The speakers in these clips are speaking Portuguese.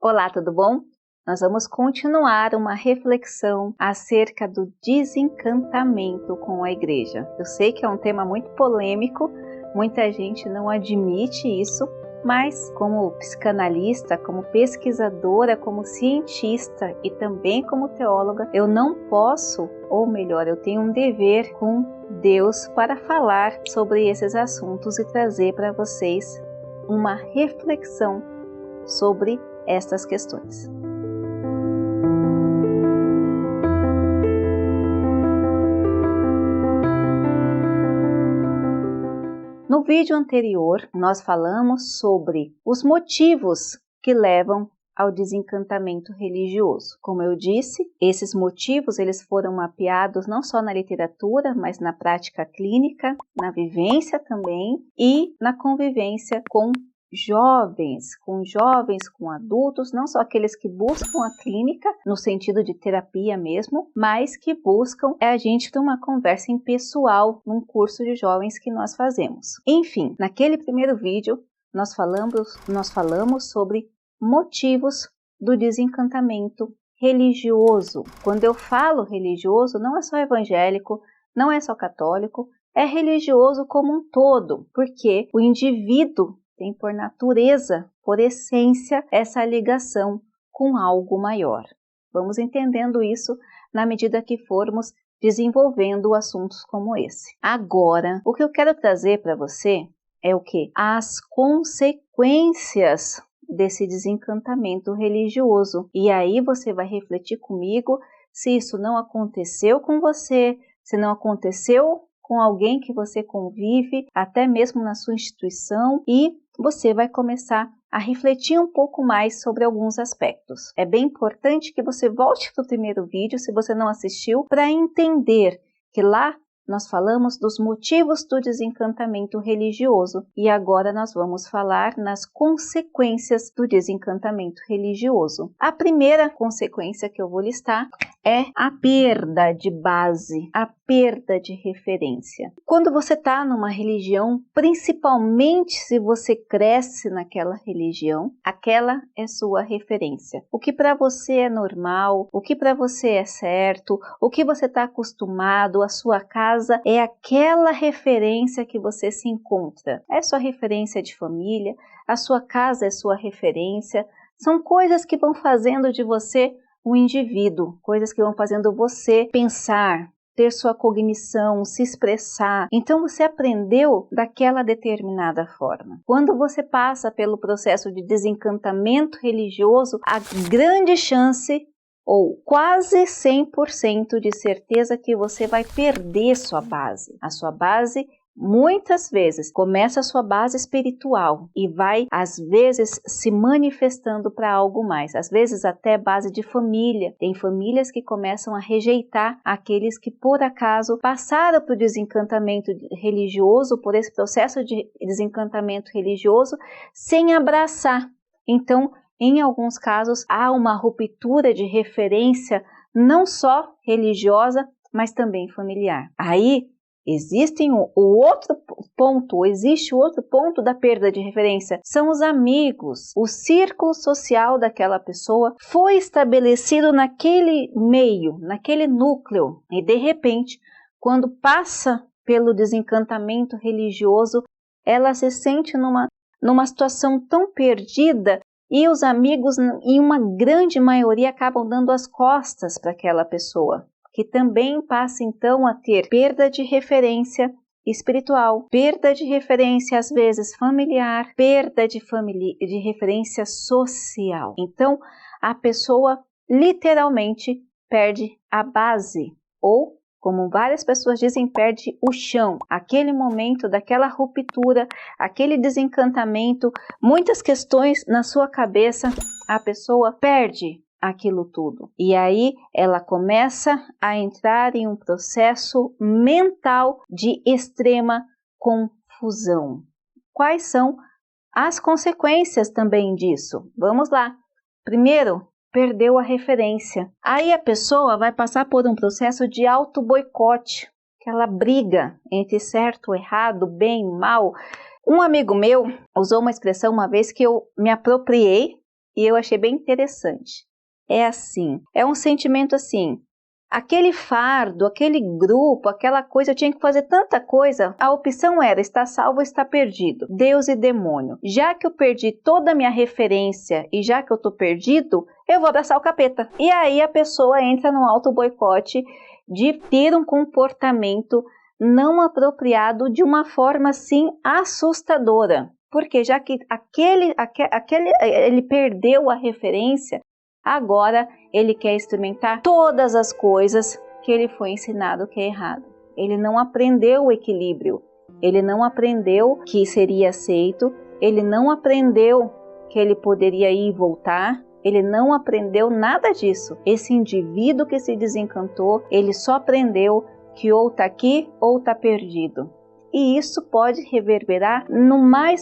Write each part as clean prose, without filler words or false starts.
Olá, tudo bom? Nós vamos continuar uma reflexão acerca do desencantamento com a igreja. Eu sei que é um tema muito polêmico, muita gente não admite isso, mas como psicanalista, como pesquisadora, como cientista e também como teóloga, eu não posso, ou melhor, eu tenho um dever com Deus para falar sobre esses assuntos e trazer para vocês uma reflexão sobre estas questões. No vídeo anterior, nós falamos sobre os motivos que levam ao desencantamento religioso. Como eu disse, esses motivos eles foram mapeados não só na literatura, mas na prática clínica, na vivência também e na convivência com jovens, com adultos, não só aqueles que buscam a clínica, no sentido de terapia mesmo, mas que buscam a gente ter uma conversa impessoal num curso de jovens que nós fazemos. Enfim, naquele primeiro vídeo, nós falamos sobre motivos do desencantamento religioso. Quando eu falo religioso, não é só evangélico, não é só católico, é religioso como um todo, porque o indivíduo tem por natureza, por essência, essa ligação com algo maior. Vamos entendendo isso na medida que formos desenvolvendo assuntos como esse. Agora, o que eu quero trazer para você é o quê? As consequências desse desencantamento religioso. E aí você vai refletir comigo se isso não aconteceu com você, se não aconteceu com alguém que você convive, até mesmo na sua instituição, e você vai começar a refletir um pouco mais sobre alguns aspectos. É bem importante que você volte para o primeiro vídeo, se você não assistiu, para entender que lá nós falamos dos motivos do desencantamento religioso e agora nós vamos falar nas consequências do desencantamento religioso. A primeira consequência que eu vou listar é a perda de base, a perda de referência. Quando você está numa religião, principalmente se você cresce naquela religião, aquela é sua referência. O que para você é normal, o que para você é certo, o que você está acostumado, a sua casa é aquela referência que você se encontra. É sua referência de família, a sua casa é sua referência. São coisas que vão fazendo de você um indivíduo, coisas que vão fazendo você pensar, ter sua cognição, se expressar. Então você aprendeu daquela determinada forma. Quando você passa pelo processo de desencantamento religioso, a grande chance ou quase 100% de certeza que você vai perder sua base. A sua base muitas vezes começa a sua base espiritual e vai às vezes se manifestando para algo mais, às vezes até base de família. Tem famílias que começam a rejeitar aqueles que por acaso passaram por desencantamento religioso, por esse processo de desencantamento religioso, sem abraçar. Então, em alguns casos, há uma ruptura de referência não só religiosa, mas também familiar. Aí, existe outro ponto da perda de referência, são os amigos. O círculo social daquela pessoa foi estabelecido naquele meio, naquele núcleo, e de repente, quando passa pelo desencantamento religioso, ela se sente numa situação tão perdida e os amigos, em uma grande maioria, acabam dando as costas para aquela pessoa, que também passa então a ter perda de referência espiritual, perda de referência às vezes familiar, perda de referência social. Então a pessoa literalmente perde a base, ou como várias pessoas dizem, perde o chão. Aquele momento daquela ruptura, aquele desencantamento, muitas questões na sua cabeça, a pessoa perde aquilo tudo. E aí ela começa a entrar em um processo mental de extrema confusão. Quais são as consequências também disso? Vamos lá. Primeiro, perdeu a referência. Aí a pessoa vai passar por um processo de auto-boicote, aquela briga entre certo, errado, bem, mal. Um amigo meu usou uma expressão uma vez que eu me apropriei e eu achei bem interessante. É assim, é um sentimento assim, aquele fardo, aquele grupo, aquela coisa, eu tinha que fazer tanta coisa, a opção era estar salvo ou estar perdido, Deus e demônio. Já que eu perdi toda a minha referência e já que eu estou perdido, eu vou abraçar o capeta. E aí a pessoa entra no auto-boicote de ter um comportamento não apropriado de uma forma assim assustadora. Porque já que ele perdeu a referência, agora ele quer experimentar todas as coisas que ele foi ensinado que é errado. Ele não aprendeu o equilíbrio, ele não aprendeu que seria aceito, ele não aprendeu que ele poderia ir e voltar, ele não aprendeu nada disso. Esse indivíduo que se desencantou, ele só aprendeu que ou está aqui ou está perdido. E isso pode reverberar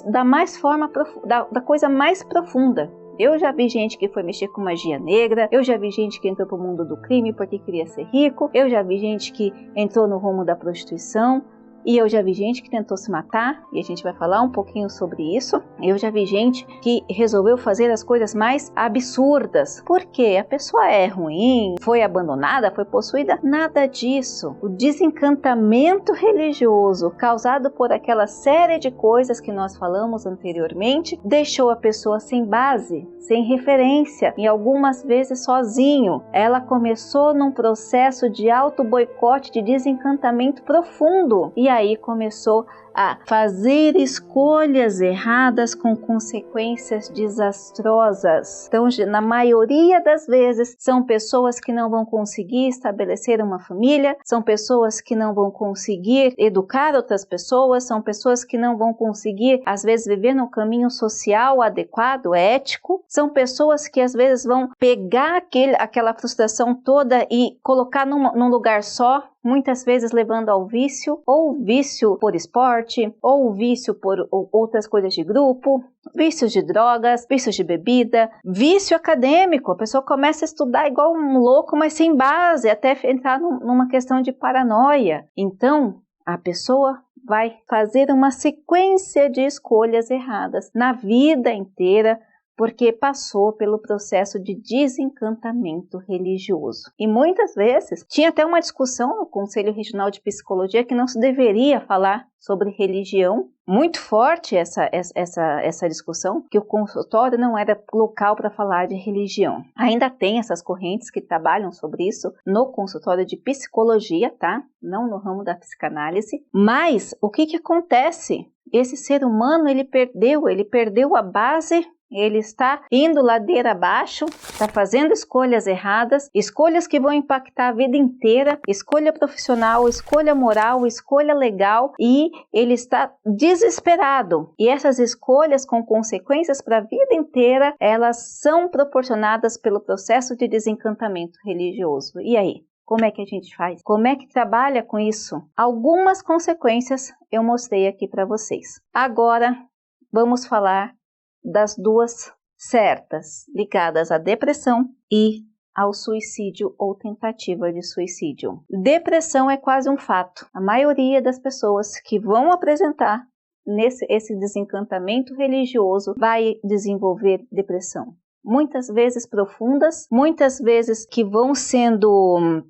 da coisa mais profunda. Eu já vi gente que foi mexer com magia negra, eu já vi gente que entrou para o mundo do crime porque queria ser rico, eu já vi gente que entrou no rumo da prostituição, e eu já vi gente que tentou se matar, e a gente vai falar um pouquinho sobre isso. Eu já vi gente que resolveu fazer as coisas mais absurdas. Por quê? A pessoa é ruim, foi abandonada, foi possuída? Nada disso. O desencantamento religioso causado por aquela série de coisas que nós falamos anteriormente deixou a pessoa sem base, sem referência, e algumas vezes sozinho. Ela começou num processo de auto-boicote, de desencantamento profundo, e aí começou a fazer escolhas erradas com consequências desastrosas. Então, na maioria das vezes, são pessoas que não vão conseguir estabelecer uma família, são pessoas que não vão conseguir educar outras pessoas, são pessoas que não vão conseguir, às vezes, viver num caminho social adequado, ético, são pessoas que, às vezes, vão pegar aquela frustração toda e colocar num lugar só, muitas vezes levando ao vício, ou vício por esporte, ou vício por outras coisas de grupo, vícios de drogas, vícios de bebida, vício acadêmico. A pessoa começa a estudar igual um louco, mas sem base, até entrar numa questão de paranoia. Então, a pessoa vai fazer uma sequência de escolhas erradas na vida inteira, porque passou pelo processo de desencantamento religioso. E muitas vezes, tinha até uma discussão no Conselho Regional de Psicologia que não se deveria falar sobre religião. Muito forte essa discussão, que o consultório não era local para falar de religião. Ainda tem essas correntes que trabalham sobre isso no consultório de psicologia, tá? Não no ramo da psicanálise. Mas o que acontece? Esse ser humano, ele perdeu a base. Ele está indo ladeira abaixo, está fazendo escolhas erradas, escolhas que vão impactar a vida inteira, escolha profissional, escolha moral, escolha legal, e ele está desesperado. E essas escolhas com consequências para a vida inteira, elas são proporcionadas pelo processo de desencantamento religioso. E aí? Como é que a gente faz? Como é que trabalha com isso? Algumas consequências eu mostrei aqui para vocês. Agora, vamos falar das duas certas, ligadas à depressão e ao suicídio ou tentativa de suicídio. Depressão é quase um fato. A maioria das pessoas que vão apresentar esse desencantamento religioso vai desenvolver depressão. Muitas vezes profundas, muitas vezes que vão sendo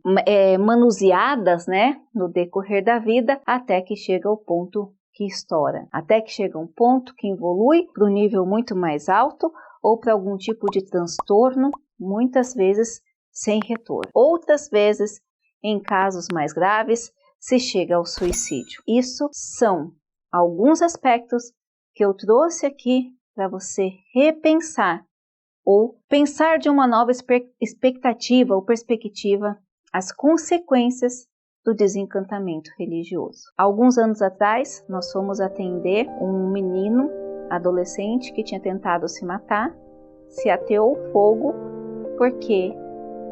manuseadas, né, no decorrer da vida, até que chega ao ponto que estoura, até que chega um ponto que evolui para um nível muito mais alto ou para algum tipo de transtorno, muitas vezes sem retorno. Outras vezes, em casos mais graves, se chega ao suicídio. Isso são alguns aspectos que eu trouxe aqui para você repensar ou pensar de uma nova expectativa ou perspectiva as consequências do desencantamento religioso. Alguns anos atrás, nós fomos atender um menino adolescente que tinha tentado se matar, se ateou ao fogo porque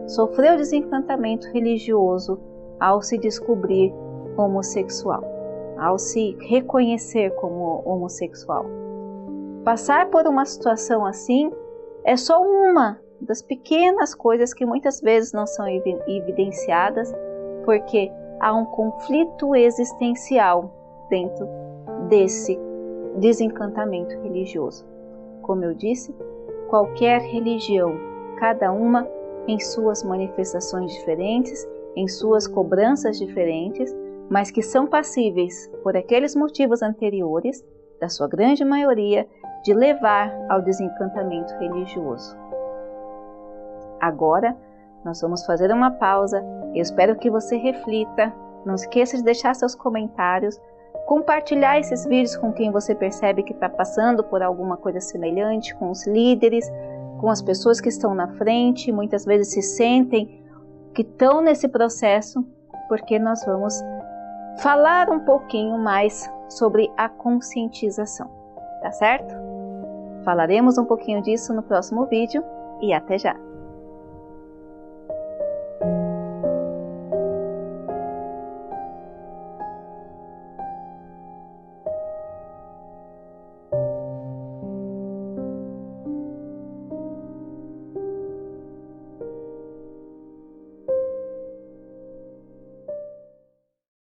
sofreu desencantamento religioso ao se descobrir homossexual, ao se reconhecer como homossexual. Passar por uma situação assim é só uma das pequenas coisas que muitas vezes não são evidenciadas, porque há um conflito existencial dentro desse desencantamento religioso. Como eu disse, qualquer religião, cada uma em suas manifestações diferentes, em suas cobranças diferentes, mas que são passíveis, por aqueles motivos anteriores, da sua grande maioria, de levar ao desencantamento religioso. Agora, nós vamos fazer uma pausa. Eu espero que você reflita. Não esqueça de deixar seus comentários, compartilhar esses vídeos com quem você percebe que está passando por alguma coisa semelhante, com os líderes, com as pessoas que estão na frente, muitas vezes se sentem que estão nesse processo, porque nós vamos falar um pouquinho mais sobre a conscientização, tá certo? Falaremos um pouquinho disso no próximo vídeo e até já!